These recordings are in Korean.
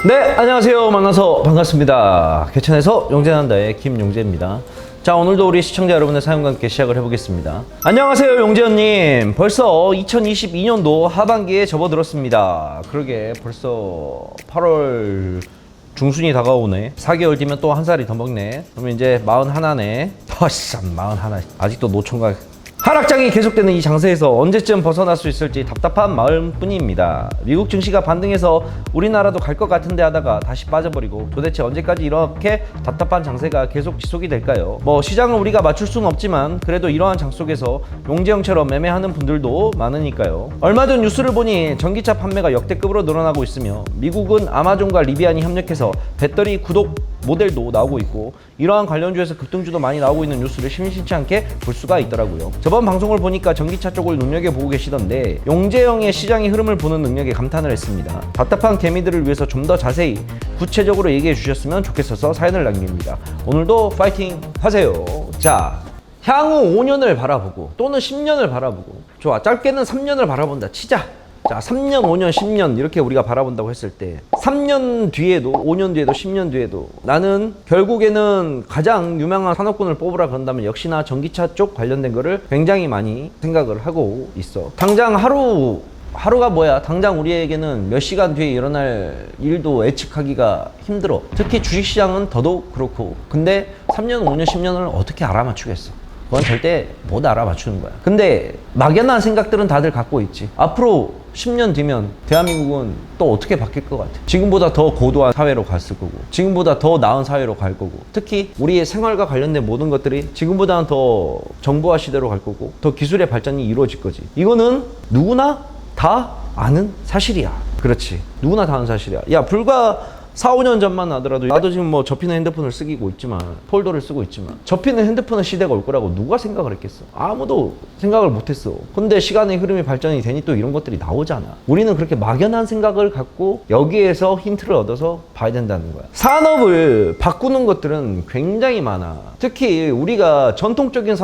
네, 안녕하세요. 만나서 반갑습니다. 개천에서 용재난다의 김용재입니다. 자, 오늘도 우리 시청자 여러분의 사연과 함께 시작을 해보겠습니다. 안녕하세요, 용재현님. 벌써 2022년도 하반기에 접어들었습니다. 그러게 벌써 8월 중순이 다가오네. 4개월 뒤면 또 한 살이 더 먹네. 그러면 이제 41네. 참, 41. 아직도 노총각. 하락장이 계속되는 이 장세에서 언제쯤 벗어날 수 있을지 답답한 마음뿐입니다. 미국 증시가 반등해서 우리나라도 갈 것 같은데 하다가 다시 빠져버리고 도대체 언제까지 이렇게 답답한 장세가 계속 지속이 될까요? 시장을 우리가 맞출 수는 없지만 그래도 이러한 장 속에서 용재형처럼 매매하는 분들도 많으니까요. 얼마 전 뉴스를 보니 전기차 판매가 역대급으로 늘어나고 있으며 미국은 아마존과 리비안이 협력해서 배터리 구독 모델도 나오고 있고 이러한 관련주에서 급등주도 많이 나오고 있는 뉴스를 심심치 않게 볼 수가 있더라고요. 저번 방송을 보니까 전기차 쪽을 눈여겨보고 계시던데 용재형의 시장의 흐름을 보는 능력에 감탄을 했습니다. 답답한 개미들을 위해서 좀 더 자세히 구체적으로 얘기해 주셨으면 좋겠어서 사연을 남깁니다. 오늘도 파이팅 하세요. 자, 향후 5년을 바라보고 또는 10년을 바라보고 좋아, 짧게는 3년을 바라본다 치자. 자, 3년, 5년, 10년 이렇게 우리가 바라본다고 했을 때 3년 뒤에도 5년 뒤에도 10년 뒤에도 나는 결국에는 가장 유명한 산업군을 뽑으라 그런다면 역시나 전기차 쪽 관련된 거를 굉장히 많이 생각을 하고 있어. 당장 하루가 뭐야? 당장 우리에게는 몇 시간 뒤에 일어날 일도 예측하기가 힘들어. 특히 주식시장은 더더욱 그렇고. 근데 3년, 5년, 10년을 어떻게 알아맞추겠어? 그건 절대 못 알아맞추는 거야. 근데 막연한 생각들은 다들 갖고 있지. 앞으로 10년 뒤면 대한민국은 또 어떻게 바뀔 것 같아? 지금보다 더 고도한 사회로 갔을 거고 지금보다 더 나은 사회로 갈 거고 특히 우리의 생활과 관련된 모든 것들이 지금보다는 더 정보화 시대로 갈 거고 더 기술의 발전이 이루어질 거지. 이거는 누구나 다 아는 사실이야. 그렇지. 누구나 다 아는 사실이야. 야, 불과 4, 5년 전만 하더라도 나도 지금 접히는 핸드폰을 쓰고 있지만 폴더를 쓰고 있지만 접히는 핸드폰의 시대가 올 거라고 누가 생각을 했겠어? 아무도 생각을 못했어. 근데 시간의 흐름이 발전이 되니 또 이런 것들이 나오잖아. 우리는 그렇게 막연한 생각을 갖고 여기에서 힌트를 얻어서 봐야 된다는 거야. 산업을 바꾸는 것들은 굉장히 많아. 특히 우리가 전통적인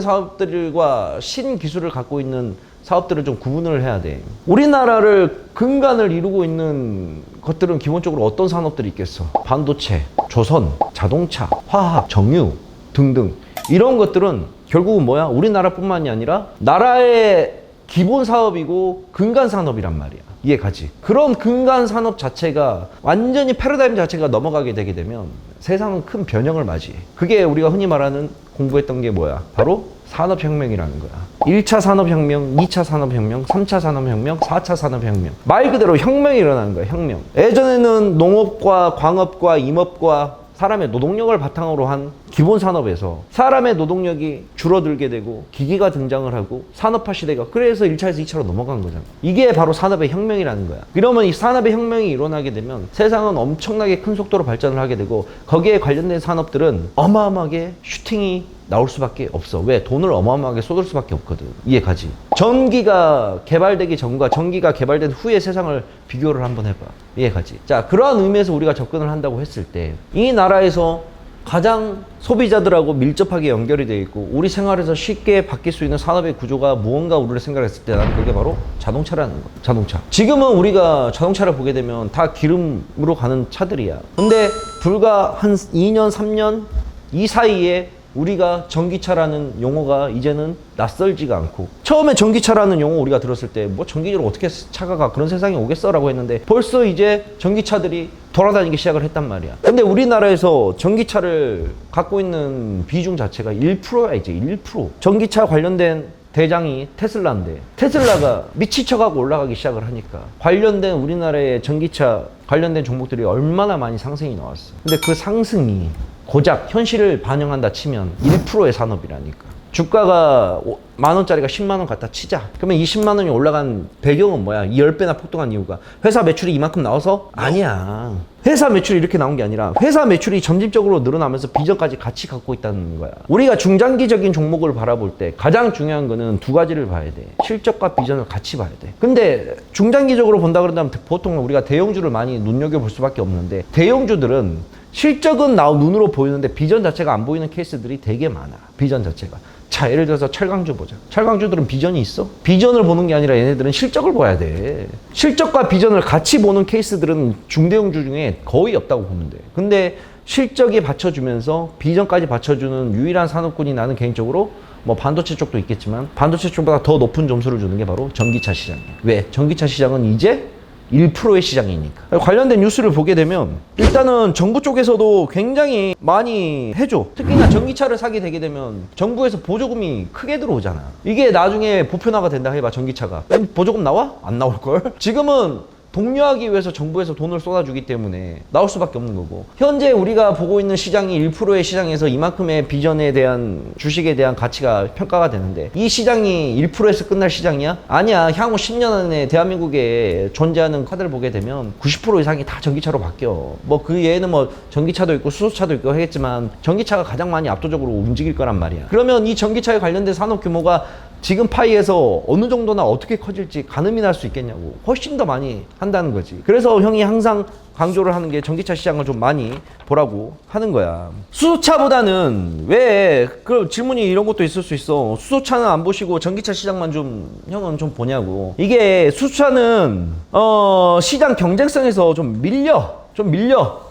사업들과 신기술을 갖고 있는 사업들을 좀 구분을 해야 돼. 우리나라를 근간을 이루고 있는 것들은 기본적으로 어떤 산업들이 있겠어? 반도체, 조선, 자동차, 화학, 정유 등등 이런 것들은 결국은 뭐야? 우리나라뿐만이 아니라 나라의 기본 사업이고 근간 산업이란 말이야. 이해가지? 그런 근간 산업 자체가 완전히 패러다임 자체가 넘어가게 되게 되면 세상은 큰 변형을 맞이해. 그게 우리가 흔히 말하는 공부했던 게 뭐야? 바로 산업혁명이라는 거야. 1차 산업혁명, 2차 산업혁명, 3차 산업혁명, 4차 산업혁명. 말 그대로 혁명이 일어나는 거야, 혁명. 예전에는 농업과 광업과 임업과 사람의 노동력을 바탕으로 한 기본 산업에서 사람의 노동력이 줄어들게 되고 기기가 등장을 하고 산업화 시대가 그래서 1차에서 2차로 넘어간 거잖아. 이게 바로 산업의 혁명이라는 거야. 그러면 이 산업의 혁명이 일어나게 되면 세상은 엄청나게 큰 속도로 발전을 하게 되고 거기에 관련된 산업들은 어마어마하게 슈팅이 나올 수밖에 없어. 왜? 돈을 어마어마하게 쏟을 수밖에 없거든. 이해가지? 전기가 개발되기 전과 전기가 개발된 후의 세상을 비교를 한번 해봐. 이해가지? 자, 그러한 의미에서 우리가 접근을 한다고 했을 때 이 나라에서 가장 소비자들하고 밀접하게 연결이 되어 있고 우리 생활에서 쉽게 바뀔 수 있는 산업의 구조가 무언가 우리를 생각했을 때 나는 그게 바로 자동차라는 거야. 자동차. 지금은 우리가 자동차를 보게 되면 다 기름으로 가는 차들이야. 근데 불과 한 2년, 3년 이 사이에 우리가 전기차라는 용어가 이제는 낯설지가 않고 처음에 전기차라는 용어 우리가 들었을 때 전기적으로 어떻게 차가 가 그런 세상이 오겠어 라고 했는데 벌써 이제 전기차들이 돌아다니기 시작을 했단 말이야. 근데 우리나라에서 전기차를 갖고 있는 비중 자체가 1%야 이제 1%. 전기차 관련된 대장이 테슬라인데 테슬라가 미치쳐가고 올라가기 시작을 하니까 관련된 우리나라의 전기차 관련된 종목들이 얼마나 많이 상승이 나왔어. 근데 그 상승이 고작 현실을 반영한다 치면 1%의 산업이라니까. 주가가 10,000원짜리가 10만원 갖다 치자. 그러면 이 10만원이 올라간 배경은 뭐야? 이 10배나 폭등한 이유가 회사 매출이 이만큼 나와서? 아니야. 회사 매출이 이렇게 나온 게 아니라 회사 매출이 점진적으로 늘어나면서 비전까지 같이 갖고 있다는 거야. 우리가 중장기적인 종목을 바라볼 때 가장 중요한 거는 두 가지를 봐야 돼. 실적과 비전을 같이 봐야 돼. 근데 중장기적으로 본다 그런다면 보통 우리가 대형주를 많이 눈여겨볼 수밖에 없는데 대형주들은 실적은 눈으로 보이는데 비전 자체가 안 보이는 케이스들이 되게 많아. 비전 자체가. 자, 예를 들어서 철강주 보자. 철강주들은 비전이 있어? 비전을 보는 게 아니라 얘네들은 실적을 봐야 돼. 실적과 비전을 같이 보는 케이스들은 중대형주 중에 거의 없다고 보면 돼. 근데 실적이 받쳐주면서 비전까지 받쳐주는 유일한 산업군이 나는 개인적으로 뭐 반도체 쪽도 있겠지만 반도체 쪽보다 더 높은 점수를 주는 게 바로 전기차 시장이에요. 왜? 전기차 시장은 이제 1%의 시장이니까. 관련된 뉴스를 보게 되면 일단은 정부 쪽에서도 굉장히 많이 해줘. 특히나 전기차를 사게 되게 되면 정부에서 보조금이 크게 들어오잖아. 이게 나중에 보편화가 된다 해봐. 전기차가 보조금 나와? 안 나올걸? 지금은 독려하기 위해서 정부에서 돈을 쏟아주기 때문에 나올 수밖에 없는 거고, 현재 우리가 보고 있는 시장이 1%의 시장에서 이만큼의 비전에 대한 주식에 대한 가치가 평가가 되는데 이 시장이 1%에서 끝날 시장이야? 아니야. 향후 10년 안에 대한민국에 존재하는 카드를 보게 되면 90% 이상이 다 전기차로 바뀌어. 뭐 그 예에는 뭐 전기차도 있고 수소차도 있고 하겠지만 전기차가 가장 많이 압도적으로 움직일 거란 말이야. 그러면 이 전기차에 관련된 산업 규모가 지금 파이에서 어느 정도나 어떻게 커질지 가늠이 날 수 있겠냐고. 훨씬 더 많이 한다는 거지. 그래서 형이 항상 강조를 하는 게 전기차 시장을 좀 많이 보라고 하는 거야. 수소차보다는 왜 그 질문이 이런 것도 있을 수 있어. 수소차는 안 보시고 전기차 시장만 좀 형은 좀 보냐고. 이게 수소차는 시장 경쟁성에서 좀 밀려.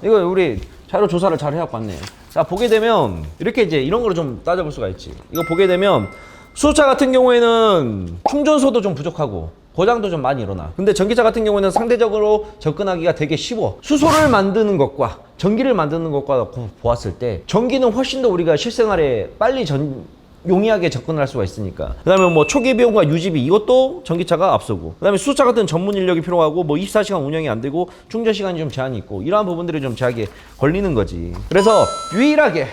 이거 우리 자료 조사를 잘 해갖고 왔네. 자, 보게 되면 이렇게 이제 이런 거를 좀 따져볼 수가 있지. 이거 보게 되면 수소차 같은 경우에는 충전소도 좀 부족하고 고장도 좀 많이 일어나. 근데 전기차 같은 경우에는 상대적으로 접근하기가 되게 쉬워. 수소를 만드는 것과 전기를 만드는 것과 보았을 때 전기는 훨씬 더 우리가 실생활에 빨리 용이하게 접근할 수가 있으니까. 그 다음에 뭐 초기 비용과 유지비, 이것도 전기차가 앞서고, 그 다음에 수소차 같은 전문 인력이 필요하고 뭐 24시간 운영이 안 되고 충전 시간이 좀 제한이 있고, 이러한 부분들이 좀 제약에 걸리는 거지. 그래서 유일하게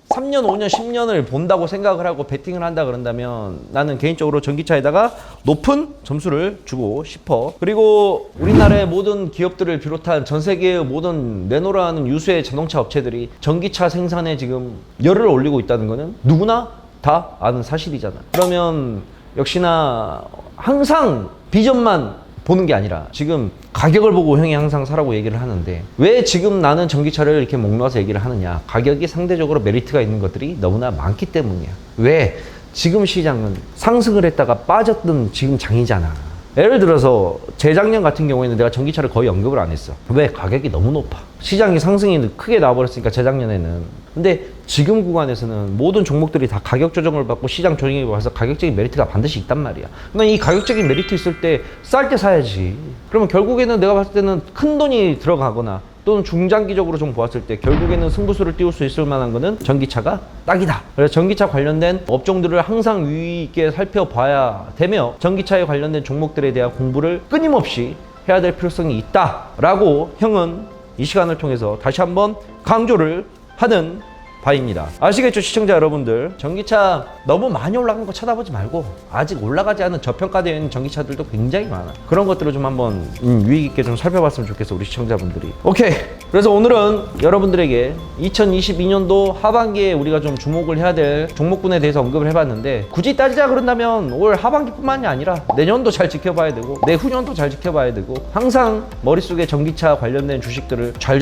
3년, 5년, 10년을 본다고 생각을 하고 베팅을 한다 그런다면 나는 개인적으로 전기차에다가 높은 점수를 주고 싶어. 그리고 우리나라의 모든 기업들을 비롯한 전 세계의 모든 내노라하는 유수의 자동차 업체들이 전기차 생산에 지금 열을 올리고 있다는 거는 누구나 다 아는 사실이잖아. 그러면 역시나 항상 비전만 보는 게 아니라 지금 가격을 보고 형이 항상 사라고 얘기를 하는데, 왜 지금 나는 전기차를 이렇게 목 놓아서 얘기를 하느냐? 가격이 상대적으로 메리트가 있는 것들이 너무나 많기 때문이야. 왜? 지금 시장은 상승을 했다가 빠졌던 지금 장이잖아. 예를 들어서 재작년 같은 경우에는 내가 전기차를 거의 언급을 안 했어. 왜? 가격이 너무 높아. 시장이 상승이 크게 나와버렸으니까 재작년에는. 근데 지금 구간에서는 모든 종목들이 다 가격 조정을 받고 시장 조정이 와서 가격적인 메리트가 반드시 있단 말이야. 그러니까 이 가격적인 메리트 있을 때 쌀 때 사야지. 그러면 결국에는 내가 봤을 때는 큰 돈이 들어가거나 또는 중장기적으로 좀 보았을 때 결국에는 승부수를 띄울 수 있을 만한 거는 전기차가 딱이다. 그래서 전기차 관련된 업종들을 항상 유의 있게 살펴봐야 되며 전기차에 관련된 종목들에 대한 공부를 끊임없이 해야 될 필요성이 있다라고 형은 이 시간을 통해서 다시 한번 강조를 하는 바입니다. 아시겠죠, 시청자 여러분들? 전기차 너무 많이 올라간 거 쳐다보지 말고 아직 올라가지 않은 저평가되어 있는 전기차들도 굉장히 많아. 그런 것들을 좀 한번 유의 깊게 좀 살펴봤으면 좋겠어, 우리 시청자분들이. 오케이. 그래서 오늘은 여러분들에게 2022년도 하반기에 우리가 좀 주목을 해야 될 종목군에 대해서 언급을 해봤는데, 굳이 따지자 그런다면 올 하반기뿐만이 아니라 내년도 잘 지켜봐야 되고 내후년도 잘 지켜봐야 되고, 항상 머릿속에 전기차 관련된 주식들을 잘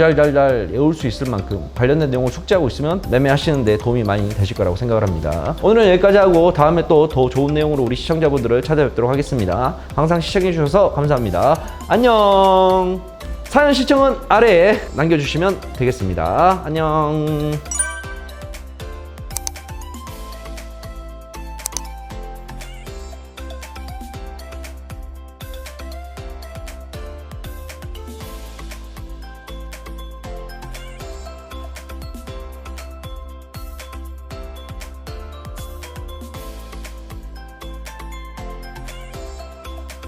외울 수 있을 만큼 관련된 내용을 숙지하고 있으면 매매하시는 데 도움이 많이 되실 거라고 생각을 합니다. 오늘은 여기까지 하고 다음에 또 더 좋은 내용으로 우리 시청자분들을 찾아뵙도록 하겠습니다. 항상 시청해 주셔서 감사합니다. 안녕. 사연 시청은 아래에 남겨주시면 되겠습니다. 안녕.